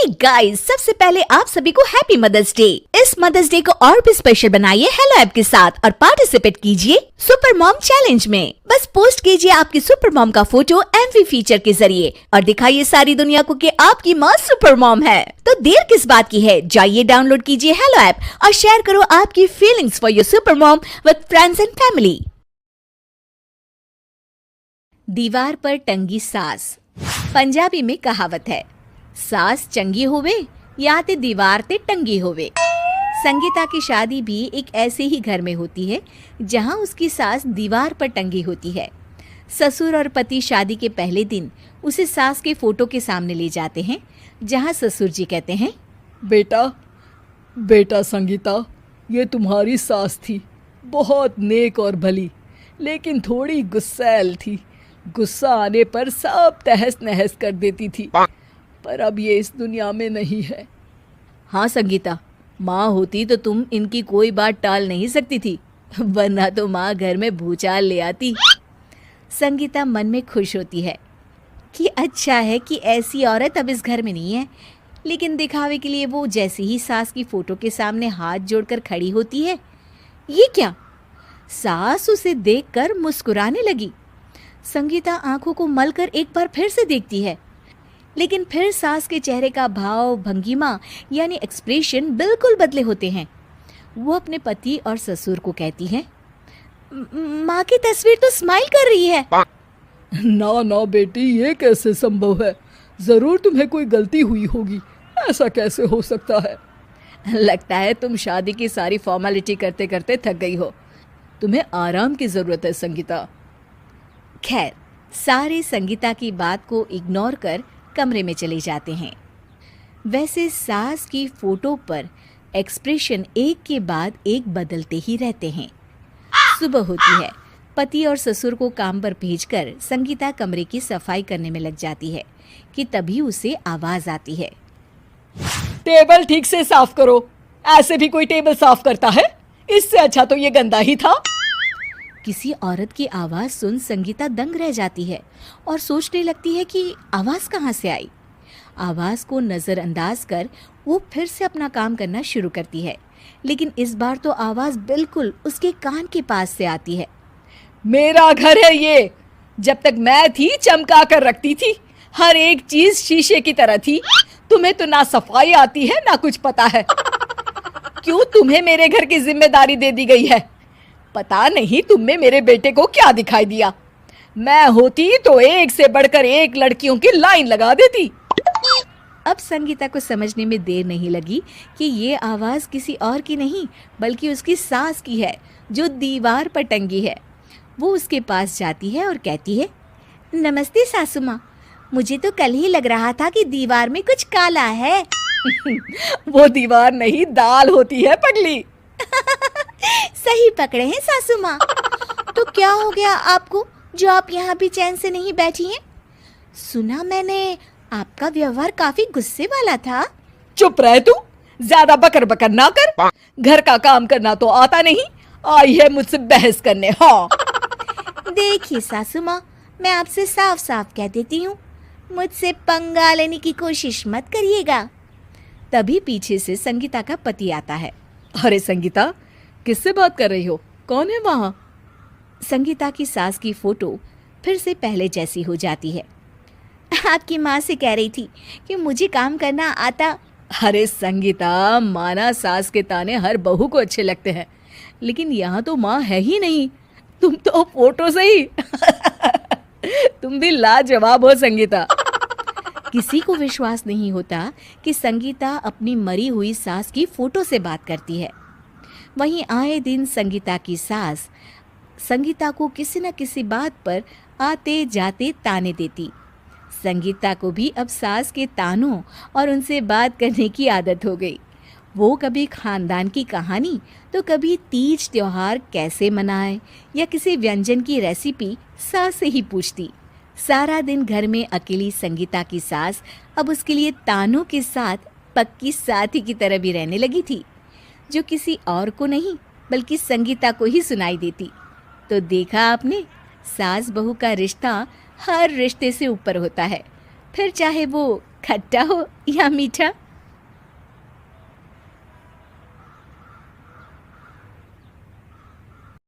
Hey guys, सबसे पहले आप सभी को हैप्पी मदर्स डे। इस मदर्स डे को और भी स्पेशल बनाइए हेलो ऐप के साथ और पार्टिसिपेट कीजिए सुपर मॉम चैलेंज में। बस पोस्ट कीजिए आपकी सुपर मॉम का फोटो एमवी फीचर के जरिए और दिखाइए सारी दुनिया को कि आपकी माँ सुपर मॉम है। तो देर किस बात की है, जाइए डाउनलोड कीजिए हेलो ऐप और शेयर करो आपकी feelings for your super mom with friends and family. दीवार पर टंगी सास। पंजाबी में कहावत है, सास चंगी होवे या ते दीवार ते टंगी होवे। संगीता की शादी भी एक ऐसे ही घर में होती है जहां उसकी सास दीवार पर टंगी होती है। ससुर और पति शादी के पहले दिन उसे सास के फोटो के सामने ले जाते हैं, जहां ससुर जी कहते हैं, बेटा संगीता, ये तुम्हारी सास थी, बहुत नेक और भली, लेकिन थोड़ी गुस्सैल थी। गुस्सा आने पर सब तहस नहस कर देती थी, पर अब ये इस दुनिया में नहीं है। हाँ संगीता, माँ होती तो तुम इनकी कोई बात टाल नहीं सकती थी, वरना तो माँ घर में भूचाल ले आती। संगीता मन में खुश होती है कि अच्छा है कि ऐसी औरत अब इस घर में नहीं है, लेकिन दिखावे के लिए वो जैसे ही सास की फोटो के सामने हाथ जोड़कर खड़ी होती है, ये क्या? सास उसे देखकर मुस्कुराने लगी। संगीता आंखों को मलकर एक बार फिर से देखती है, लेकिन फिर सास के चेहरे का भाव, भंगिमा यानी एक्सप्रेशन बिल्कुल बदले होते हैं। वो अपने पति और ससुर को कहती है, माँ की तस्वीर तो स्माइल कर रही है। ना बेटी, ये कैसे संभव है? जरूर तुम्हें कोई गलती हुई होगी, ऐसा कैसे हो सकता है? लगता है तुम शादी की सारी फॉर्मेलिटी करते करते थक गई हो, तुम्हें आराम की जरूरत है संगीता। खैर, सारे संगीता की बात को इग्नोर कर कमरे में चले जाते हैं। वैसे सास की फोटो पर एक्सप्रेशन एक के बाद एक बदलते ही रहते हैं। सुबह होती है, पति और ससुर को काम पर भेजकर संगीता कमरे की सफाई करने में लग जाती है कि तभी उसे आवाज आती है, टेबल ठीक से साफ करो। ऐसे भी कोई टेबल साफ करता है? इससे अच्छा तो ये गंदा ही था। किसी औरत की आवाज सुन संगीता दंग रह जाती है और सोचने लगती है कि आवाज कहाँ से आई। आवाज को नजरअंदाज कर वो फिर से अपना काम करना शुरू करती है, लेकिन इस बार तो आवाज बिल्कुल उसके कान के पास से आती है। मेरा घर है ये, जब तक मैं थी चमका कर रखती थी, हर एक चीज शीशे की तरह थी। तुम्हें तो ना सफाई आती है ना कुछ पता है। क्यों तुम्हें मेरे घर की जिम्मेदारी दे दी गई है? पता नहीं तुम में मेरे बेटे को क्या दिखाई दिया। मैं होती तो एक से बढ़कर एक लड़कियों की लाइन लगा देती। अब संगीता को समझने में देर नहीं लगी कि ये आवाज किसी और की नहीं बल्कि उसकी सास की है, जो दीवार पर टंगी है। वो उसके पास जाती है और कहती है, नमस्ते सासू माँ, मुझे तो कल ही लग रहा था कि दीवार में कुछ काला है। वो दीवार नहीं, दाल होती है पगली। सही पकड़े हैं सासू माँ। तो क्या हो गया आपको जो आप यहाँ भी चैन से नहीं बैठी हैं? सुना मैंने आपका व्यवहार काफी गुस्से वाला था। चुप रह तू, ज्यादा बकर बकर ना कर। घर का काम करना तो आता नहीं, आई है मुझसे बहस करने। हाँ देखिए सासू माँ, मैं आपसे साफ साफ कह देती हूँ, मुझसे पंगा लेने की कोशिश मत करिएगा। तभी पीछे से संगीता का पति आता है। अरे संगीता, किससे बात कर रही हो? कौन है वहाँ? संगीता की सास की फोटो फिर से पहले जैसी हो जाती है। आपकी माँ से कह रही थी कि मुझे काम करना आता। अरे संगीता, माना सास के ताने हर बहू को अच्छे लगते हैं, लेकिन यहाँ तो माँ है ही नहीं, तुम तो फोटो से ही। तुम भी लाजवाब हो संगीता। किसी को विश्वास नहीं होता कि संगीता अपनी मरी हुई सास की फोटो से बात करती है। वहीं आए दिन संगीता की सास संगीता को किसी न किसी बात पर आते जाते ताने देती। संगीता को भी अब सास के तानों और उनसे बात करने की आदत हो गई। वो कभी खानदान की कहानी तो कभी तीज त्योहार कैसे मनाए या किसी व्यंजन की रेसिपी सास से ही पूछती। सारा दिन घर में अकेली संगीता की सास अब उसके लिए तानों के साथ पक्की साथी की तरह भी रहने लगी थी, जो किसी और को नहीं बल्कि संगीता को ही सुनाई देती। तो देखा आपने, सास बहू का रिश्ता हर रिश्ते से ऊपर होता है, फिर चाहे वो खट्टा हो या मीठा।